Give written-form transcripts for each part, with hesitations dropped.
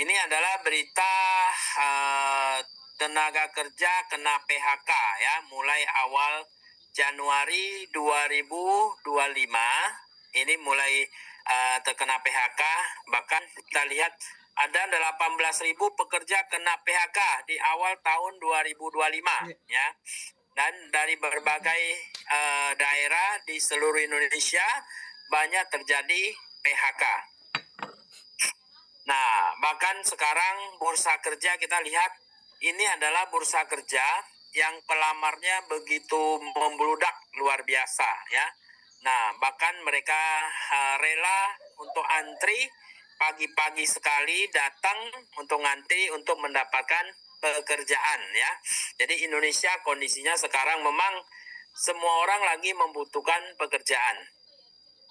Ini adalah berita tenaga kerja kena PHK ya, mulai awal Januari 2025 ini mulai terkena PHK. Bahkan kita lihat ada 18.000 pekerja kena PHK di awal tahun 2025 ya. Dan dari berbagai daerah di seluruh Indonesia banyak terjadi PHK. Nah, bahkan sekarang bursa kerja kita lihat ini adalah bursa kerja yang pelamarnya begitu membludak luar biasa ya. Nah, bahkan mereka rela untuk antri pagi-pagi sekali datang untuk ngantri untuk mendapatkan pekerjaan ya. Jadi Indonesia kondisinya sekarang memang semua orang lagi membutuhkan pekerjaan.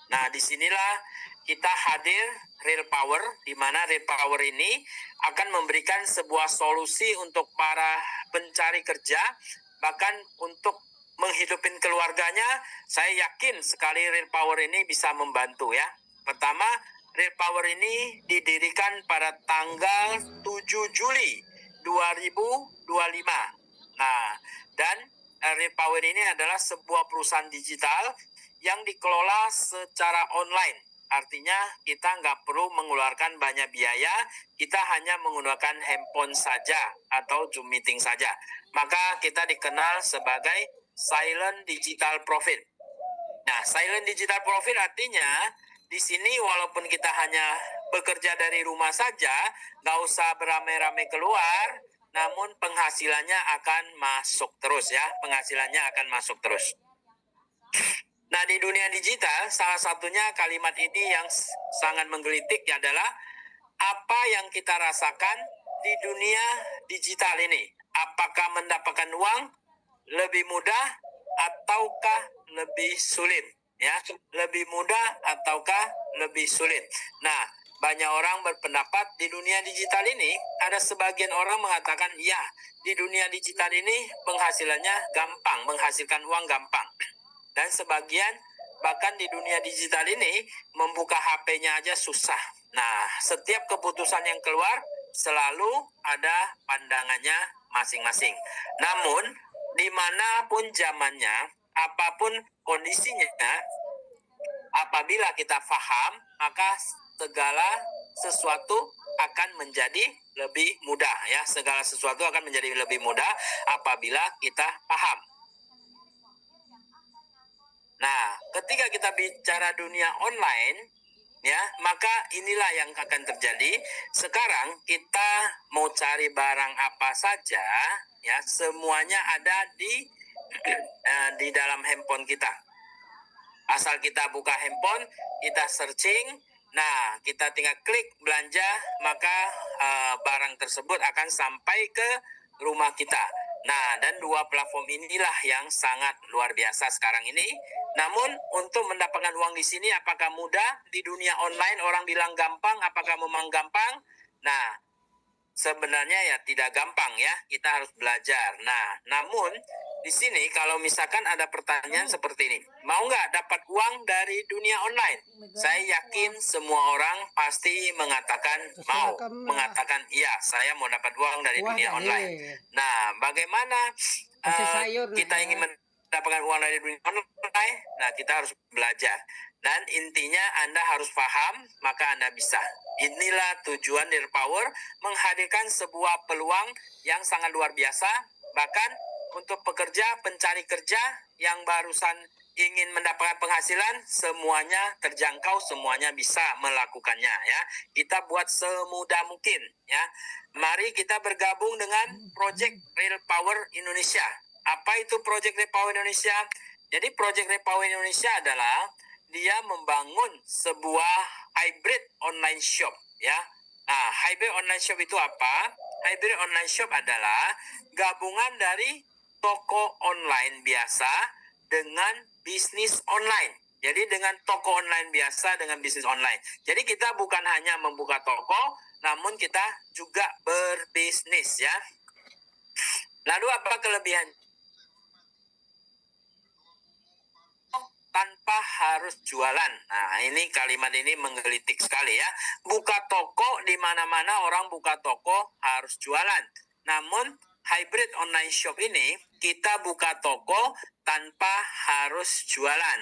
Nah, disinilah kita hadir Real Power, di mana Real Power ini akan memberikan sebuah solusi untuk para pencari kerja, bahkan untuk menghidupin keluarganya. Saya yakin sekali Real Power ini bisa membantu ya. Pertama, Real Power ini didirikan pada tanggal 7 Juli 2025. Nah, dan Real Power ini adalah sebuah perusahaan digital yang dikelola secara online. Artinya kita nggak perlu mengeluarkan banyak biaya, kita hanya menggunakan handphone saja atau Zoom meeting saja. Maka kita dikenal sebagai Silent Digital Profit. Nah, Silent Digital Profit artinya di sini walaupun kita hanya bekerja dari rumah saja, nggak usah beramai-ramai keluar, namun penghasilannya akan masuk terus ya, penghasilannya akan masuk terus. Nah, di dunia digital, salah satunya kalimat ini yang sangat menggelitik adalah apa yang kita rasakan di dunia digital ini. Apakah mendapatkan uang lebih mudah ataukah lebih sulit? Ya, lebih mudah ataukah lebih sulit? Nah, banyak orang berpendapat di dunia digital ini, ada sebagian orang mengatakan, ya, di dunia digital ini penghasilannya gampang, menghasilkan uang gampang. Dan sebagian bahkan di dunia digital ini membuka HP-nya aja susah. Nah, setiap keputusan yang keluar selalu ada pandangannya masing-masing. Namun, dimanapun zamannya, apapun kondisinya, apabila kita paham, maka segala sesuatu akan menjadi lebih mudah ya. Segala sesuatu akan menjadi lebih mudah apabila kita paham. Nah, ketika kita bicara dunia online, ya, maka inilah yang akan terjadi. Sekarang kita mau cari barang apa saja, ya, semuanya ada di dalam handphone kita. Asal kita buka handphone, kita searching, nah, kita tinggal klik belanja, maka barang tersebut akan sampai ke rumah kita. Nah, dan dua platform inilah yang sangat luar biasa sekarang ini. Namun, untuk mendapatkan uang di sini, apakah mudah? Di dunia online, orang bilang gampang, apakah memang gampang? Nah, sebenarnya ya tidak gampang ya, kita harus belajar. Nah, namun di sini kalau misalkan ada pertanyaan seperti ini, mau nggak dapat uang dari dunia online? Saya yakin semua orang pasti mengatakan mau, mengatakan iya, saya mau dapat uang dari dunia online. Nah, bagaimana kita ingin mendapatkan uang dari dunia online? Nah, kita harus belajar. Dan intinya Anda harus paham, maka Anda bisa. Inilah tujuan Real Power, menghadirkan sebuah peluang yang sangat luar biasa. Bahkan untuk pekerja, pencari kerja yang barusan ingin mendapatkan penghasilan, semuanya terjangkau, semuanya bisa melakukannya ya. Kita buat semudah mungkin ya. Mari kita bergabung dengan Project Real Power Indonesia. Apa itu Project Real Power Indonesia? Jadi Project Real Power Indonesia adalah dia membangun sebuah hybrid online shop ya. Nah, hybrid online shop itu apa? Hybrid online shop adalah gabungan dari toko online biasa dengan bisnis online. Jadi dengan toko online biasa dengan bisnis online. Jadi kita bukan hanya membuka toko, namun kita juga berbisnis ya. Lalu apa kelebihan? tanpa harus jualan. Nah, ini kalimat ini menggelitik sekali ya. Buka toko, di mana-mana orang buka toko harus jualan. Namun hybrid online shop ini kita buka toko tanpa harus jualan.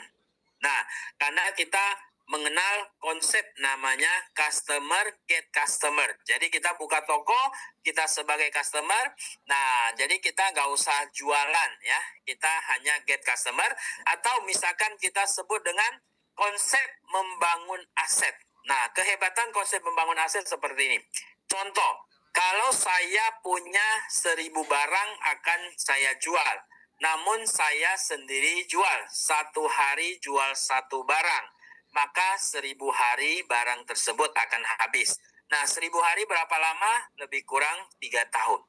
Nah, karena kita mengenal konsep namanya customer get customer. Jadi kita buka toko, kita sebagai customer. Nah, jadi kita nggak usah jualan ya. Kita hanya get customer. Atau misalkan kita sebut dengan konsep membangun aset. Nah, kehebatan konsep membangun aset seperti ini. Contoh, kalau saya punya 1.000 barang akan saya jual. Namun saya sendiri jual. Satu hari jual 1 barang. Maka 1.000 hari barang tersebut akan habis. Nah, 1.000 hari berapa lama? Lebih kurang 3 tahun.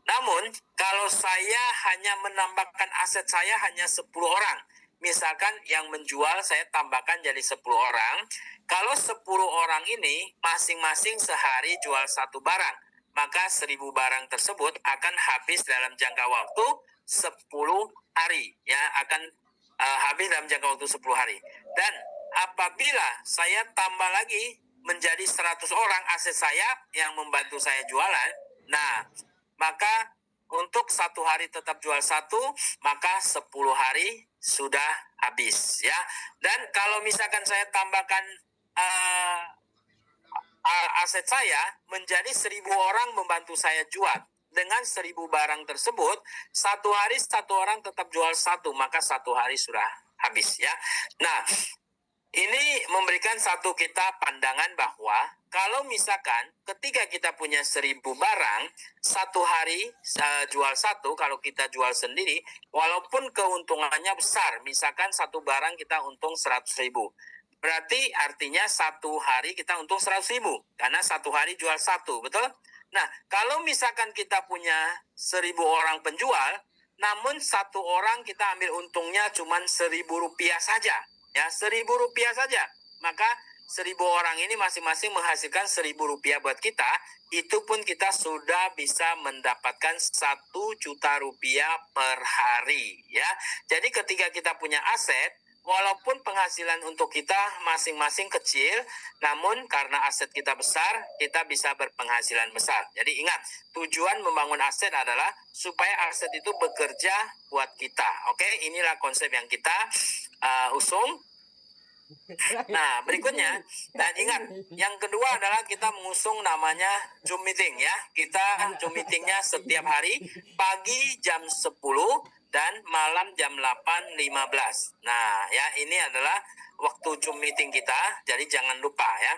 Namun, kalau saya hanya menambahkan aset saya hanya 10 orang. Misalkan yang menjual saya tambahkan jadi 10 orang. Kalau 10 orang ini masing-masing sehari jual 1 barang. Maka 1.000 barang tersebut akan habis dalam jangka waktu 10 hari. Ya, akan habis dalam jangka waktu 10 hari. Dan apabila saya tambah lagi menjadi 100 orang aset saya yang membantu saya jualan, nah, maka untuk 1 hari tetap jual 1, maka 10 hari sudah habis ya. Dan kalau misalkan saya tambahkan aset saya menjadi 1.000 orang membantu saya jual. Dengan 1.000 barang tersebut, 1 hari 1 orang tetap jual 1, maka 1 hari sudah habis ya. Nah, ini memberikan satu kita pandangan bahwa kalau misalkan ketika kita punya 1.000 barang, 1 hari jual 1, kalau kita jual sendiri, walaupun keuntungannya besar, misalkan 1 barang kita untung 100.000. Berarti artinya 1 hari kita untung 100.000, karena 1 hari jual 1, betul? Nah, kalau misalkan kita punya 1.000 orang penjual, namun 1 orang kita ambil untungnya cuma Rp1.000 saja. Ya, Rp1.000 saja. Maka 1.000 orang ini masing-masing menghasilkan Rp1.000 buat kita. Itu pun kita sudah bisa mendapatkan Rp1.000.000 per hari. Ya, jadi ketika kita punya aset, walaupun penghasilan untuk kita masing-masing kecil, namun karena aset kita besar, kita bisa berpenghasilan besar. Jadi ingat, tujuan membangun aset adalah supaya aset itu bekerja buat kita. Oke, inilah konsep yang kita usung. Nah, berikutnya, dan ingat, yang kedua adalah kita mengusung namanya Zoom meeting ya. Kita Zoom meetingnya setiap hari, pagi jam 10 dan malam jam 8.15. Nah, ya, ini adalah waktu Zoom meeting kita, jadi jangan lupa ya.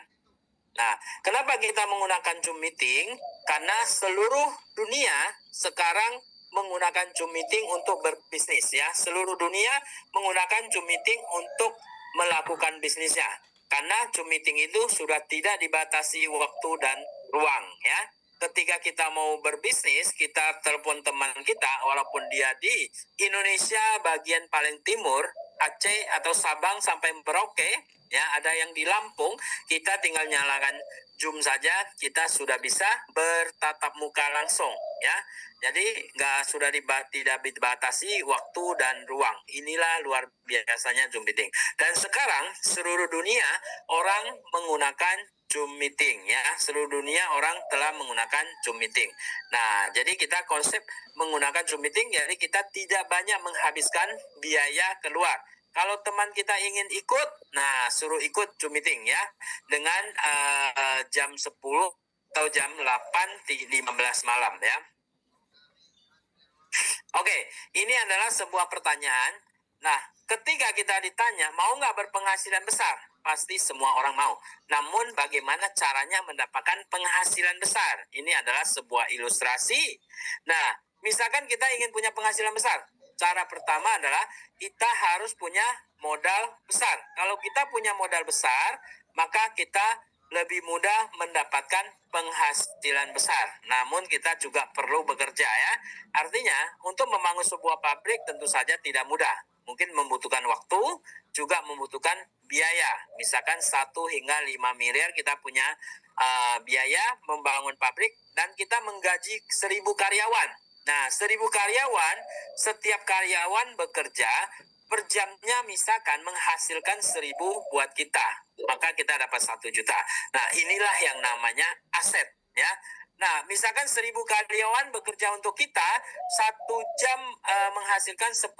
Nah, kenapa kita menggunakan Zoom meeting? Karena seluruh dunia sekarang menggunakan Zoom meeting untuk berbisnis ya. Seluruh dunia menggunakan Zoom meeting untuk melakukan bisnisnya. Karena Zoom meeting itu sudah tidak dibatasi waktu dan ruang ya. Ketika kita mau berbisnis, kita telepon teman kita walaupun dia di Indonesia bagian paling timur, Aceh atau Sabang sampai Merauke, ya, ada yang di Lampung, kita tinggal nyalakan Zoom saja, kita sudah bisa bertatap muka langsung ya. Jadi tidak dibatasi waktu dan ruang. Inilah luar biasanya Zoom meeting. Dan sekarang seluruh dunia orang menggunakan Zoom meeting ya. Seluruh dunia orang telah menggunakan Zoom meeting. Nah, jadi kita konsep menggunakan Zoom meeting, jadi kita tidak banyak menghabiskan biaya keluar. Kalau teman kita ingin ikut, nah suruh ikut Zoom meeting ya. Dengan jam 10 atau jam 8.15 malam ya. Oke, ini adalah sebuah pertanyaan. Nah, ketika kita ditanya, mau nggak berpenghasilan besar? Pasti semua orang mau. Namun bagaimana caranya mendapatkan penghasilan besar? Ini adalah sebuah ilustrasi. Nah, misalkan kita ingin punya penghasilan besar. Cara pertama adalah kita harus punya modal besar. Kalau kita punya modal besar, maka kita lebih mudah mendapatkan penghasilan besar. Namun kita juga perlu bekerja ya. Artinya untuk membangun sebuah pabrik tentu saja tidak mudah. Mungkin membutuhkan waktu, juga membutuhkan biaya. Misalkan 1 hingga 5 miliar kita punya biaya membangun pabrik dan kita menggaji 1.000 karyawan. Nah, 1.000 karyawan, setiap karyawan bekerja per jamnya misalkan menghasilkan 1.000 buat kita, maka kita dapat 1 juta. Nah, inilah yang namanya aset, ya. Nah, misalkan 1.000 karyawan bekerja untuk kita, 1 jam menghasilkan 10.000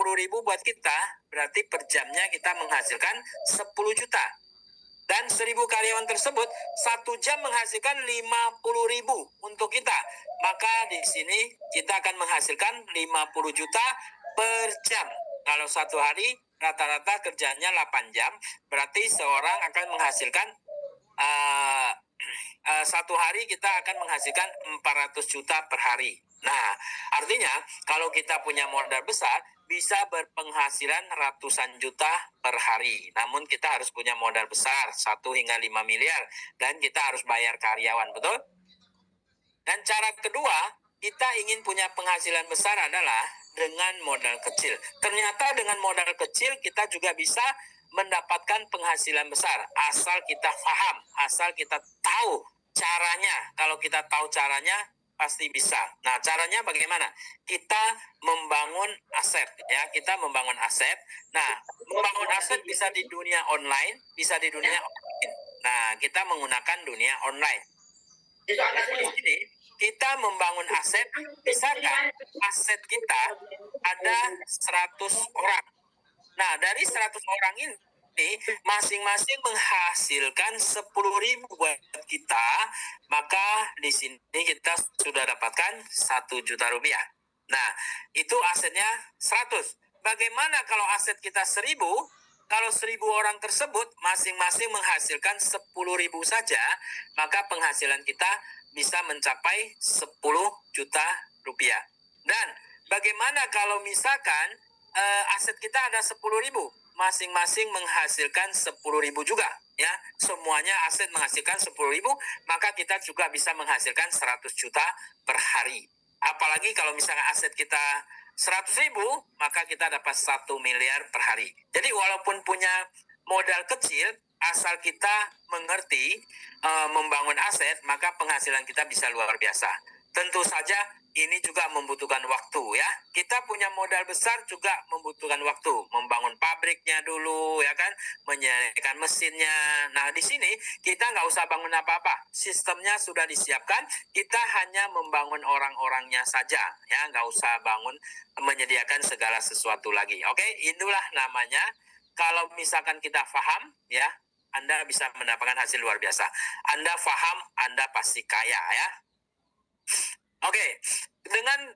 buat kita, berarti per jamnya kita menghasilkan 10 juta. Dan 1.000 karyawan tersebut 1 jam menghasilkan 50.000 untuk kita. Maka di sini kita akan menghasilkan 50 juta per jam. Kalau satu hari rata-rata kerjanya 8 jam, berarti seorang akan menghasilkan satu hari kita akan menghasilkan 400 juta per hari. Nah, artinya kalau kita punya modal besar, bisa berpenghasilan ratusan juta per hari. Namun kita harus punya modal besar, 1 hingga 5 miliar. Dan kita harus bayar karyawan, betul? Dan cara kedua, kita ingin punya penghasilan besar adalah dengan modal kecil. Ternyata dengan modal kecil kita juga bisa mendapatkan penghasilan besar. Asal kita paham, asal kita tahu caranya. Kalau kita tahu caranya, pasti bisa. Nah, caranya bagaimana? Kita membangun aset, ya. Kita membangun aset. Nah, membangun aset bisa di dunia online, bisa di dunia offline. Nah, kita menggunakan dunia online. Di sini kita membangun aset, misalkan aset kita ada 100 orang. Nah, dari 100 orang ini masing-masing menghasilkan 10.000 buat kita, maka di sini kita sudah dapatkan 1 juta rupiah. Nah, itu asetnya 100. Bagaimana kalau aset kita 1.000? Kalau 1.000 orang tersebut masing-masing menghasilkan 10.000 saja, maka penghasilan kita bisa mencapai 10 juta rupiah. Dan bagaimana kalau misalkan aset kita ada 10.000, masing-masing menghasilkan 10.000 juga, ya. Semuanya aset menghasilkan 10.000, maka kita juga bisa menghasilkan 100 juta per hari. Apalagi kalau misalkan aset kita 100.000, maka kita dapat 1 miliar per hari. Jadi walaupun punya modal kecil, asal kita mengerti membangun aset, maka penghasilan kita bisa luar biasa. Tentu saja ini juga membutuhkan waktu, ya. Kita punya modal besar juga membutuhkan waktu. Membangun pabriknya dulu, ya kan. Menyediakan mesinnya. Nah, di sini kita nggak usah bangun apa-apa. Sistemnya sudah disiapkan. Kita hanya membangun orang-orangnya saja, ya. Nggak usah bangun, menyediakan segala sesuatu lagi. Oke, itulah namanya. Kalau misalkan kita paham, ya, Anda bisa mendapatkan hasil luar biasa. Anda paham, Anda pasti kaya, ya. Oke, dengan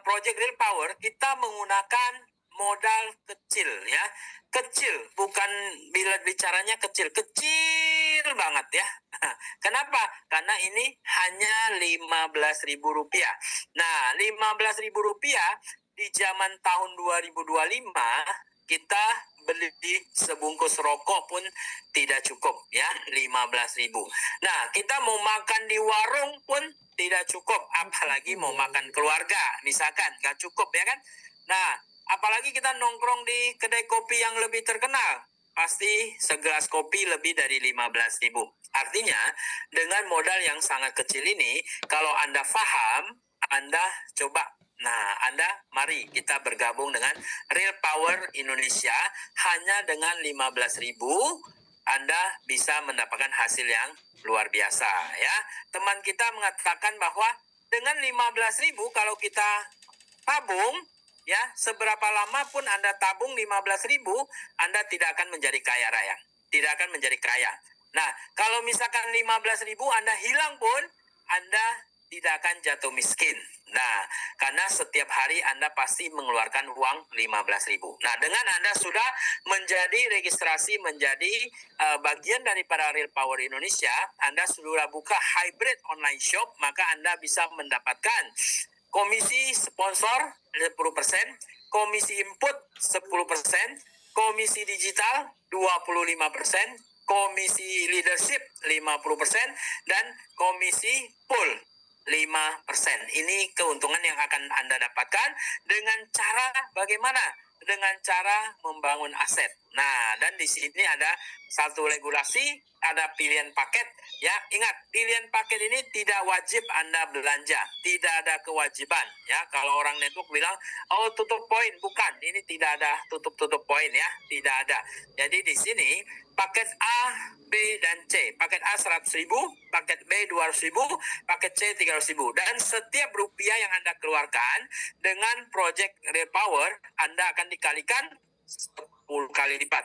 Project Real Power kita menggunakan modal kecil, ya. Kecil, bukan bila bicaranya kecil banget, ya. Kenapa? Karena ini hanya 15.000 rupiah. Nah, 15.000 rupiah di zaman tahun 2025 kita beli sebungkus rokok pun tidak cukup, ya, 15.000. Nah, kita mau makan di warung pun tidak cukup, apalagi mau makan keluarga, misalkan, nggak cukup, ya kan? Nah, apalagi kita nongkrong di kedai kopi yang lebih terkenal, pasti segelas kopi lebih dari 15.000. Artinya, dengan modal yang sangat kecil ini, kalau Anda paham, Anda coba. Nah, Anda mari kita bergabung dengan Real Power Indonesia. Hanya dengan 15.000 Anda bisa mendapatkan hasil yang luar biasa, ya. Teman kita mengatakan bahwa dengan 15.000 kalau kita tabung, ya, seberapa lama pun Anda tabung 15.000, Anda tidak akan menjadi kaya raya. Tidak akan menjadi kaya. Nah, kalau misalkan 15.000 Anda hilang pun, Anda tidak akan jatuh miskin. Nah, karena setiap hari Anda pasti mengeluarkan uang 15.000. Nah, dengan Anda sudah menjadi registrasi, menjadi bagian daripada Real Power Indonesia, Anda sudah buka hybrid online shop, maka Anda bisa mendapatkan komisi sponsor 10%, komisi input 10%, komisi digital 25%, komisi leadership 50%, dan komisi pool 5%. Ini keuntungan yang akan Anda dapatkan dengan cara bagaimana? Dengan cara membangun aset. Nah, dan di sini ada satu regulasi, ada pilihan paket. Ya, ingat, pilihan paket ini tidak wajib Anda belanja, tidak ada kewajiban. Ya, kalau orang network bilang, oh tutup poin, bukan, ini tidak ada tutup poin ya, tidak ada. Jadi di sini paket A, B, dan C. Paket A 100.000, paket B 200.000, paket C 300.000. Dan setiap rupiah yang Anda keluarkan dengan Project Real Power, Anda akan dikalikan 10 kali lipat.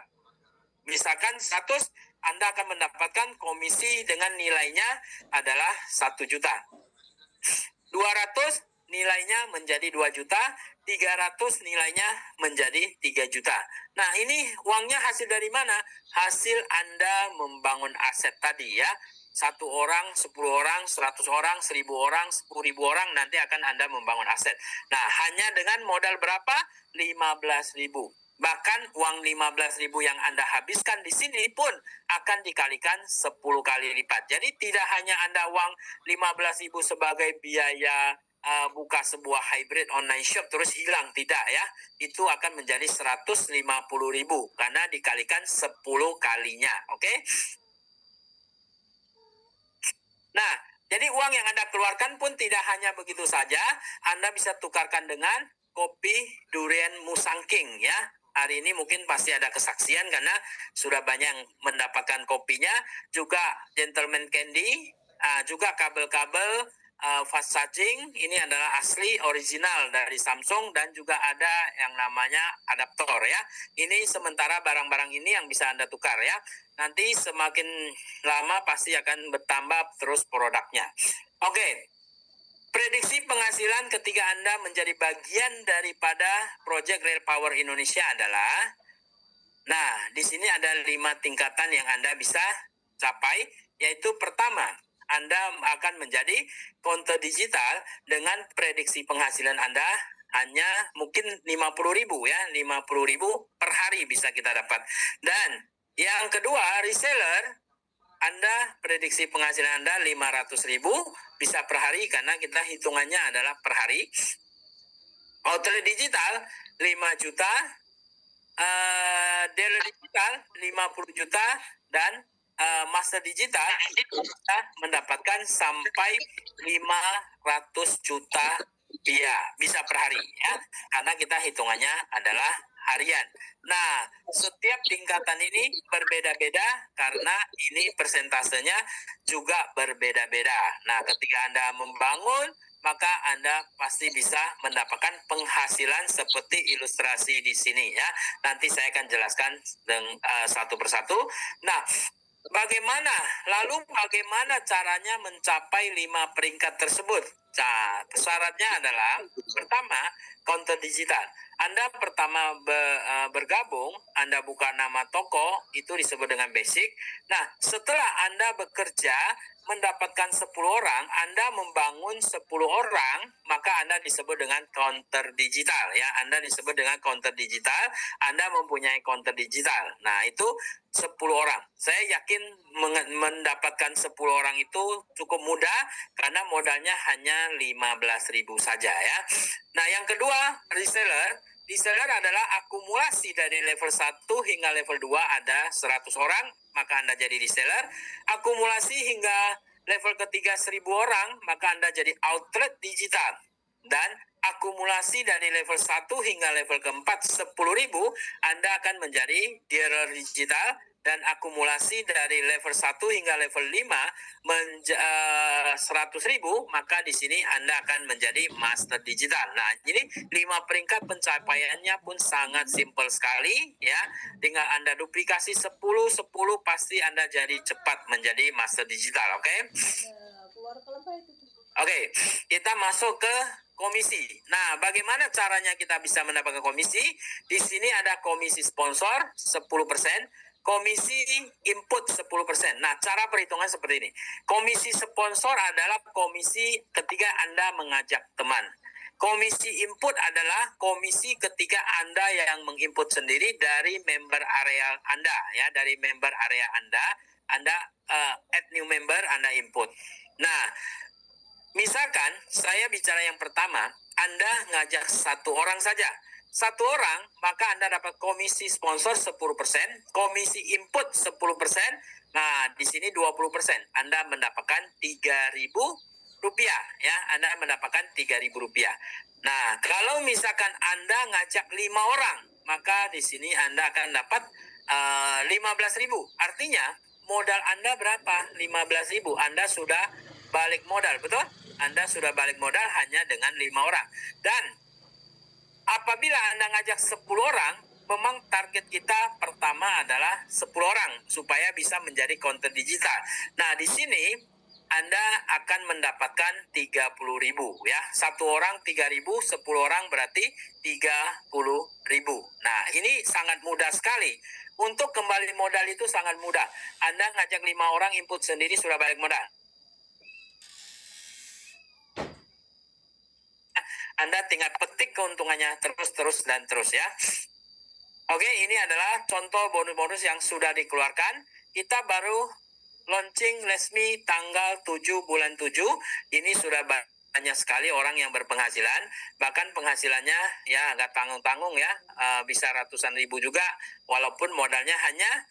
Misalkan 100, Anda akan mendapatkan komisi dengan nilainya adalah 1 juta. 200 nilainya menjadi 2 juta, 300 nilainya menjadi 3 juta. Nah, ini uangnya hasil dari mana? Hasil Anda membangun aset tadi ya. 1 orang, 10 orang, 100 orang, 1.000 orang, 10.000 orang, nanti akan Anda membangun aset. Nah, hanya dengan modal berapa? 15.000. Bahkan uang 15.000 yang Anda habiskan di sini pun akan dikalikan 10 kali lipat. Jadi tidak hanya Anda uang 15.000 sebagai biaya buka sebuah hybrid online shop terus hilang, tidak ya. Itu akan menjadi 150.000 karena dikalikan 10 kalinya. Oke? Nah, jadi uang yang Anda keluarkan pun tidak hanya begitu saja. Anda bisa tukarkan dengan kopi durian Musangking ya. Hari ini mungkin pasti ada kesaksian karena sudah banyak yang mendapatkan kopinya. Juga Gentleman Candy, juga kabel-kabel fast charging. Ini adalah asli original dari Samsung dan juga ada yang namanya adaptor ya. Ini sementara barang-barang ini yang bisa Anda tukar ya. Nanti semakin lama pasti akan bertambah terus produknya. Oke. Prediksi penghasilan ketika Anda menjadi bagian daripada Project Real Power Indonesia adalah, nah, di sini ada 5 tingkatan yang Anda bisa capai, yaitu pertama, Anda akan menjadi konten digital dengan prediksi penghasilan Anda hanya mungkin 50.000 ya, 50.000 per hari bisa kita dapat. Dan yang kedua, reseller, Anda prediksi penghasilan Anda 500.000 bisa per hari karena kita hitungannya adalah per hari. Outlet digital 5 juta, dealer digital 50 juta, dan master digital kita mendapatkan sampai 500 juta bisa per hari ya, karena kita hitungannya adalah harian. Nah, setiap tingkatan ini berbeda-beda karena ini persentasenya juga berbeda-beda. Nah, ketika Anda membangun, maka Anda pasti bisa mendapatkan penghasilan seperti ilustrasi di sini ya. Nanti saya akan jelaskan satu persatu. Nah, bagaimana caranya mencapai 5 peringkat tersebut? Nah, syaratnya adalah pertama, konten digital. Anda pertama bergabung, Anda buka nama toko, itu disebut dengan basic. Nah, setelah Anda bekerja, mendapatkan 10 orang, Anda membangun 10 orang, maka Anda disebut dengan counter digital ya. Anda disebut dengan counter digital, Anda mempunyai counter digital. Nah, itu 10 orang. Saya yakin mendapatkan 10 orang itu cukup mudah karena modalnya hanya 15.000 saja ya. Nah, yang kedua, reseller. Reseller adalah akumulasi dari level 1 hingga level 2 ada 100 orang, maka Anda jadi reseller. Akumulasi hingga level ketiga 1.000 orang, maka Anda jadi outlet digital. Dan akumulasi dari level 1 hingga level keempat 10.000, Anda akan menjadi dealer digital. Dan akumulasi dari level 1 hingga level 5 100.000, maka di sini Anda akan menjadi master digital. Nah, ini 5 peringkat pencapaiannya pun sangat simpel sekali ya. Tinggal Anda duplikasi 10 pasti Anda jadi cepat menjadi master digital, oke? Oke, kita masuk ke komisi. Nah, bagaimana caranya kita bisa mendapatkan komisi? Di sini ada komisi sponsor 10%, komisi input 10%. Nah, cara perhitungan seperti ini. Komisi sponsor adalah komisi ketika Anda mengajak teman. Komisi input adalah komisi ketika Anda yang menginput sendiri dari member area Anda ya, dari member area Anda add new member, Anda input. Nah, misalkan saya bicara yang pertama, Anda ngajak 1 orang saja. satu orang, maka Anda dapat komisi sponsor 10%, komisi input 10%. Nah, di sini 20%. Anda mendapatkan Rp3.000 ya. Anda mendapatkan Rp3.000. Nah, kalau misalkan Anda ngajak 5 orang, maka di sini Anda akan dapat 15.000. Artinya modal Anda berapa? 15.000. Anda sudah balik modal, betul? Anda sudah balik modal hanya dengan 5 orang. Dan apabila Anda ngajak 10 orang, memang target kita pertama adalah 10 orang supaya bisa menjadi konten digital. Nah, di sini Anda akan mendapatkan 30.000 ya. Satu orang 3.000, 10 orang berarti 30.000. Nah, ini sangat mudah sekali. Untuk kembali modal itu sangat mudah. Anda ngajak 5 orang, input sendiri sudah balik modal. Anda tinggal petik keuntungannya terus ya. Oke, ini adalah contoh bonus-bonus yang sudah dikeluarkan. Kita baru launching resmi tanggal 7 bulan 7. Ini sudah banyak sekali orang yang berpenghasilan. Bahkan penghasilannya ya agak tanggung-tanggung ya. Bisa ratusan ribu juga. Walaupun modalnya hanya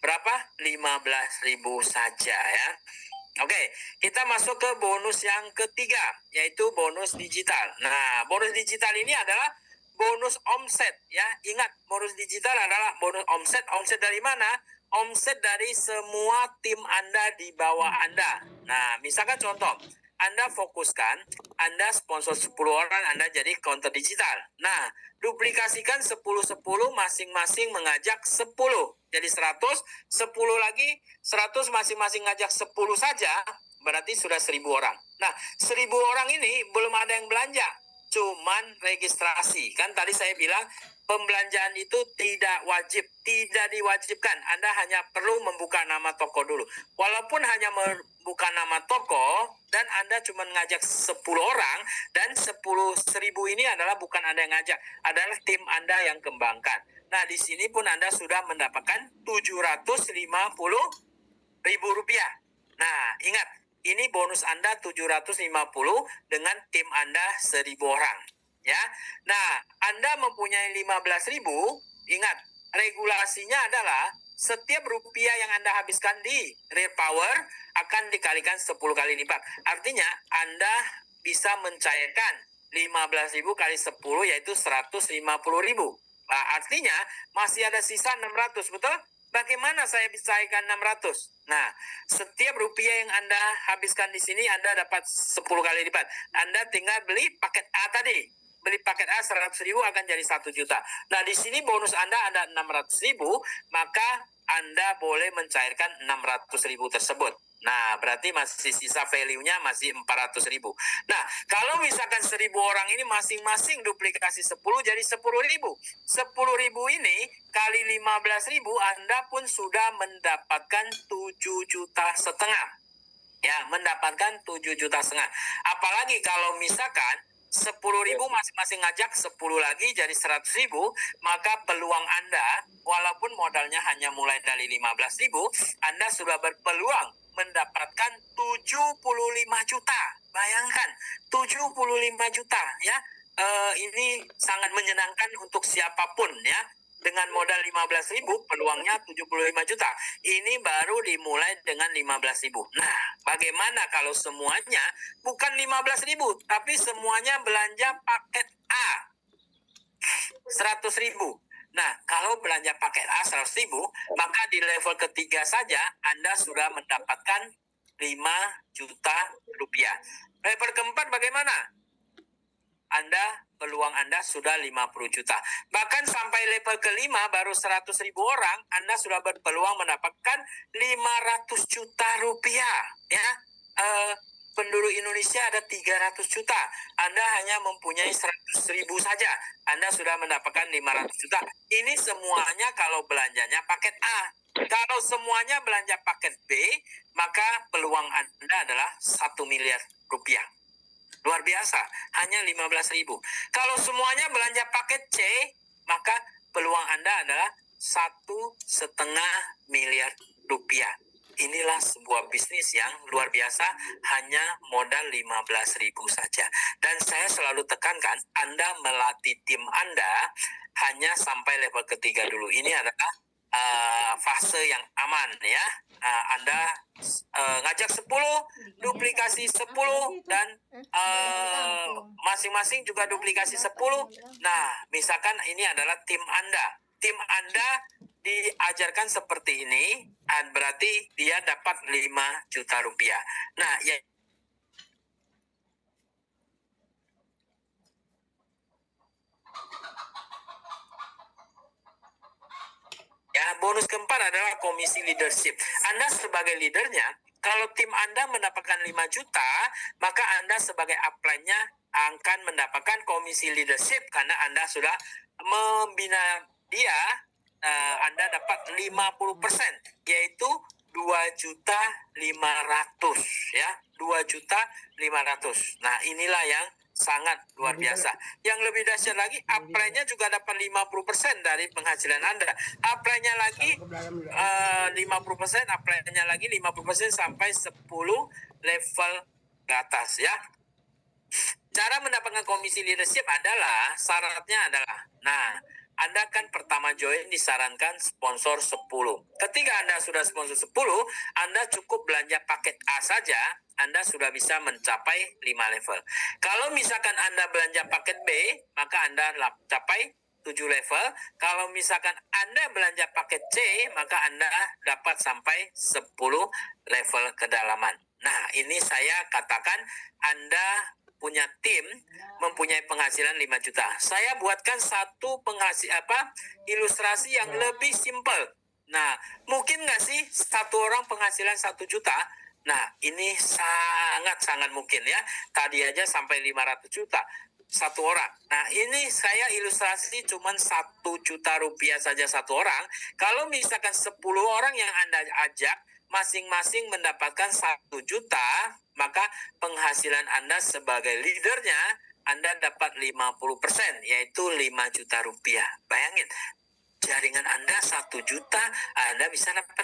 berapa? 15.000 saja ya. Oke, kita masuk ke bonus yang ketiga, yaitu bonus digital. Nah, bonus digital ini adalah bonus omset ya. Ingat, bonus digital adalah bonus omset. Omset dari mana? Omset dari semua tim Anda di bawah Anda. Nah, misalkan contoh, Anda fokuskan, Anda sponsor 10 orang, Anda jadi konten digital. Nah, duplikasikan 10-10, masing-masing mengajak 10. Jadi 100, 10 lagi, 100 masing-masing ngajak 10 saja, berarti sudah 1.000 orang. Nah, 1.000 orang ini belum ada yang belanja, cuman registrasi. Kan tadi saya bilang, pembelanjaan itu tidak wajib, tidak diwajibkan. Anda hanya perlu membuka nama toko dulu. Walaupun hanya membuka nama toko, dan Anda cuma ngajak 10 orang, dan 10.000 ini adalah bukan Anda yang ngajak, adalah tim Anda yang kembangkan. Nah, di sini pun Anda sudah mendapatkan Rp750.000. Nah, ingat, ini bonus Anda 750 dengan tim Anda 1.000 orang. Ya, nah Anda mempunyai 15.000, ingat regulasinya adalah setiap rupiah yang Anda habiskan di Real Power akan dikalikan 10 kali lipat. Artinya Anda bisa mencairkan 15.000 kali 10 yaitu 150.000. Nah, artinya masih ada sisa 600, betul? Bagaimana saya bisa cairkan 600? Nah, setiap rupiah yang Anda habiskan di sini Anda dapat 10 kali lipat. Anda tinggal beli paket A tadi. Beli paket A 100.000 akan jadi 1 juta. Nah, di sini bonus Anda ada 600.000, maka Anda boleh mencairkan 600.000 tersebut. Nah, berarti masih sisa value-nya masih 400.000. Nah, kalau misalkan 1.000 orang ini masing-masing duplikasi 10 jadi 10.000. 10.000 ini kali 15.000 Anda pun sudah mendapatkan 7,5 juta. Ya, mendapatkan 7,5 juta. Apalagi kalau misalkan 10.000 masing-masing ngajak 10 lagi jadi 100.000, maka peluang Anda walaupun modalnya hanya mulai dari 15.000, Anda sudah berpeluang mendapatkan 75 juta. Bayangkan 75 juta ya. Ini sangat menyenangkan untuk siapapun ya. Dengan modal 15.000, peluangnya 75 juta. Ini baru dimulai dengan 15.000. Nah, bagaimana kalau semuanya bukan 15.000, tapi semuanya belanja paket A 100.000. Nah, kalau belanja paket A 100.000, maka di level ketiga saja Anda sudah mendapatkan 5 juta rupiah. Level keempat bagaimana? Peluang Anda sudah 50 juta. Bahkan sampai level kelima baru 100.000 orang, Anda sudah berpeluang mendapatkan 500 juta rupiah. Ya, penduduk Indonesia ada 300 juta. Anda hanya mempunyai 100.000 saja. Anda sudah mendapatkan 500 juta. Ini semuanya kalau belanjanya paket A. Kalau semuanya belanja paket B, maka peluang Anda adalah 1 miliar rupiah. Luar biasa, hanya 15.000. Kalau semuanya belanja paket C, maka peluang Anda adalah 1,5 miliar rupiah. inilah sebuah bisnis yang luar biasa, hanya modal 15.000 saja. Dan saya selalu tekankan, Anda melatih tim Anda hanya sampai level ketiga dulu. Ini adalah fase yang aman ya. Anda ngajak 10, duplikasi 10, dan masing-masing juga duplikasi 10. Nah, misalkan ini adalah tim Anda. Tim Anda diajarkan seperti ini, berarti dia dapat 5 juta rupiah. Nah, ya, bonus keempat adalah komisi leadership. Anda sebagai leadernya, kalau tim Anda mendapatkan 5 juta, maka Anda sebagai upline-nya akan mendapatkan komisi leadership karena Anda sudah membina dia. Anda dapat 50%, yaitu 2.500.000 ya, 2.500.000. Nah, inilah yang sangat luar biasa. Yang lebih dahsyat lagi, upline-nya juga dapat 50% dari penghasilan Anda. Upline-nya lagi 50%, upline-nya lagi 50% sampai 10 level ke atas ya. Cara mendapatkan komisi leadership adalah, syaratnya adalah, Anda kan pertama join disarankan sponsor 10. Ketika Anda sudah sponsor 10, Anda cukup belanja paket A saja, Anda sudah bisa mencapai 5 level. Kalau misalkan Anda belanja paket B, maka Anda capai 7 level. Kalau misalkan Anda belanja paket C, maka Anda dapat sampai 10 level kedalaman. Nah, ini saya katakan Anda punya tim mempunyai penghasilan 5 juta. Saya buatkan satu ilustrasi yang lebih simpel. Nah, mungkin nggak sih satu orang penghasilan 1 juta? Nah, ini sangat-sangat mungkin ya. Tadi aja sampai 500 juta satu orang. Nah, ini saya ilustrasi cuman 1 juta rupiah saja satu orang. Kalau misalkan 10 orang yang Anda ajak, masing-masing mendapatkan 1 juta, maka penghasilan Anda sebagai leadernya, Anda dapat 50%, yaitu 5 juta rupiah. Bayangin, jaringan Anda 1 juta, Anda bisa dapat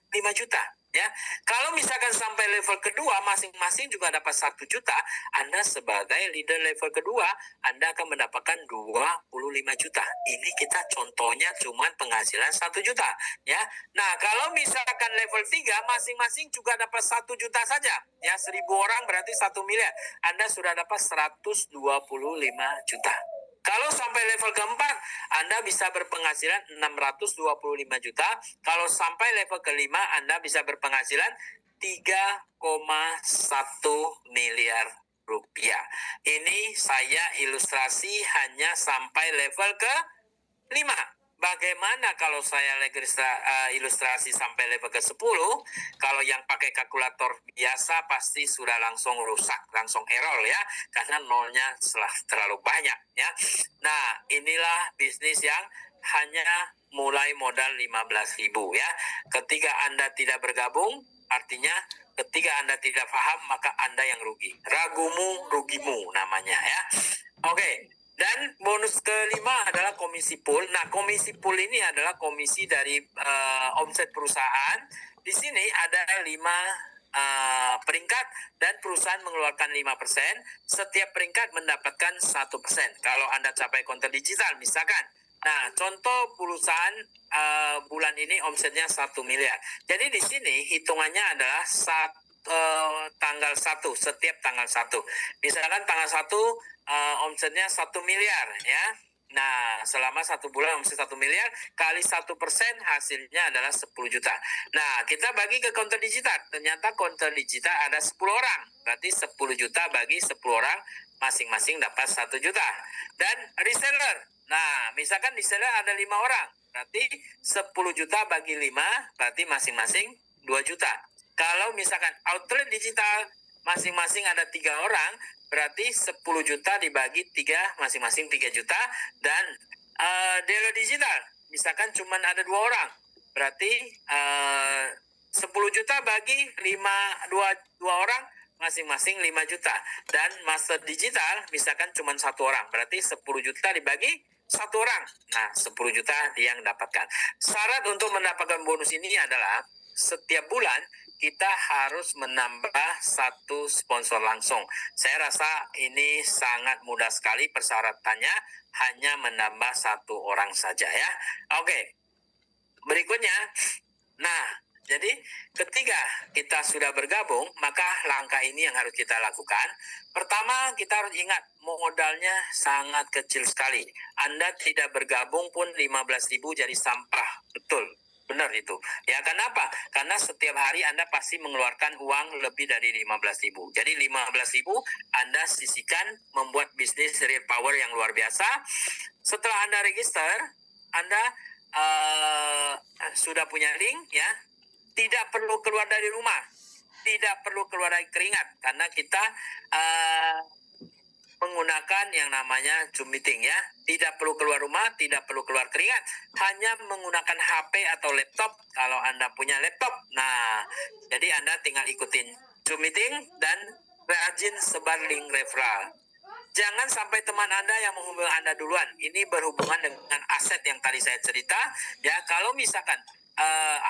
5 juta. Ya, kalau misalkan sampai level kedua, masing-masing juga dapat 1 juta, Anda sebagai leader level kedua, Anda akan mendapatkan 25 juta. Ini kita contohnya cuma penghasilan 1 juta. Ya, nah kalau misalkan level 3, masing-masing juga dapat 1 juta saja. Ya, 1.000 orang berarti 1 miliar. Anda sudah dapat 125 juta. Kalau sampai level keempat, Anda bisa berpenghasilan 625 juta. Kalau sampai level kelima, Anda bisa berpenghasilan 3,1 miliar rupiah. Ini saya ilustrasi hanya sampai level ke-5. Bagaimana kalau saya ilustrasi sampai level ke-10? Kalau yang pakai kalkulator biasa pasti sudah langsung rusak, langsung error ya, karena nolnya terlalu banyak ya. Nah, inilah bisnis yang hanya mulai modal 15.000 ya. Ketika Anda tidak bergabung, artinya ketika Anda tidak paham, maka Anda yang rugi. Ragumu, rugimu namanya ya. Oke. Dan bonus kelima adalah komisi pool. Nah, komisi pool ini adalah komisi dari omset perusahaan. Di sini ada 5 peringkat dan perusahaan mengeluarkan 5%. Setiap peringkat mendapatkan 1%. Kalau Anda capai konten digital, misalkan. Nah, contoh perusahaan bulan ini omsetnya 1 miliar. Jadi di sini hitungannya adalah tanggal 1, setiap tanggal 1. Misalkan tanggal 1 omsetnya 1 miliar ya. Nah, selama 1 bulan omset 1 miliar kali 1% hasilnya adalah 10 juta. Nah, kita bagi ke konten digital. Ternyata konten digital ada 10 orang. Berarti 10 juta bagi 10 orang, masing-masing dapat 1 juta. Dan reseller. Nah, misalkan reseller ada 5 orang. Berarti 10 juta bagi 5, berarti masing-masing 2 juta. Kalau misalkan outlet digital masing-masing ada 3 orang, berarti 10 juta dibagi 3, masing-masing 3 juta. Dan dealer digital, misalkan cuma ada 2 orang, berarti 10 juta bagi 2 orang, masing-masing 5 juta. Dan master digital, misalkan cuma 1 orang, berarti 10 juta dibagi 1 orang. Nah, 10 juta dia yang dapatkan. Syarat untuk mendapatkan bonus ini adalah setiap bulan kita harus menambah satu sponsor langsung. Saya rasa ini sangat mudah sekali persyaratannya, hanya menambah satu orang saja ya. Oke, berikutnya. Nah, jadi ketika kita sudah bergabung, maka langkah ini yang harus kita lakukan. Pertama, kita harus ingat modalnya sangat kecil sekali. Anda tidak bergabung pun 15.000 jadi sampah. Betul. Benar itu. Ya, kenapa? Karena setiap hari Anda pasti mengeluarkan uang lebih dari 15.000. Jadi 15.000 Anda sisihkan membuat bisnis real power yang luar biasa. Setelah Anda register, Anda sudah punya link ya. Tidak perlu keluar dari rumah. Tidak perlu keluar dari keringat. Karena kita menggunakan yang namanya Zoom meeting ya. Tidak perlu keluar rumah, tidak perlu keluar keringat. Hanya menggunakan HP atau laptop kalau Anda punya laptop. Nah, jadi Anda tinggal ikutin Zoom meeting dan rajin sebar link referral. Jangan sampai teman Anda yang menghubungi Anda duluan. Ini berhubungan dengan aset yang tadi saya cerita. Ya, kalau misalkan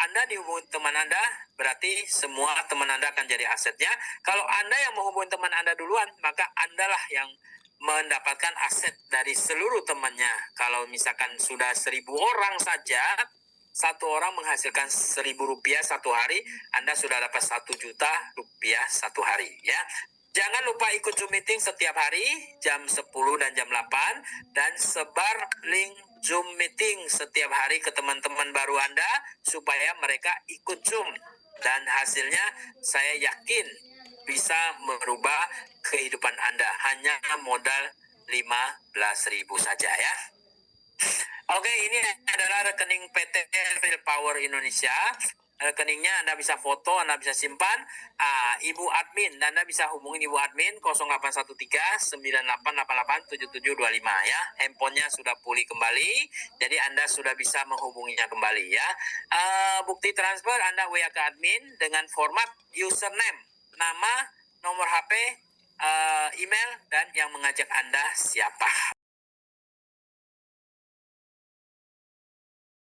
Anda dihubungi teman Anda, berarti semua teman Anda akan jadi asetnya. Kalau Anda yang menghubungi teman Anda duluan, maka Andalah yang mendapatkan aset dari seluruh temannya. Kalau misalkan sudah 1.000 orang saja, satu orang menghasilkan 1.000 rupiah satu hari, Anda sudah dapat 1 juta rupiah satu hari ya. Jangan lupa ikut Zoom meeting setiap hari jam 10 dan jam 8 dan sebar link Zoom meeting setiap hari ke teman-teman baru Anda supaya mereka ikut Zoom. Dan hasilnya saya yakin bisa merubah kehidupan Anda. Hanya modal 15.000 saja ya. Oke, ini adalah rekening PT Real Power Indonesia. Rekeningnya Anda bisa foto, Anda bisa simpan. Ibu admin, Anda bisa hubungi Ibu admin 0813 9888 7725 ya. Handphonenya sudah pulih kembali, jadi Anda sudah bisa menghubunginya kembali ya. Bukti transfer Anda WA ke admin dengan format username, nama, nomor HP, email, dan yang mengajak Anda siapa.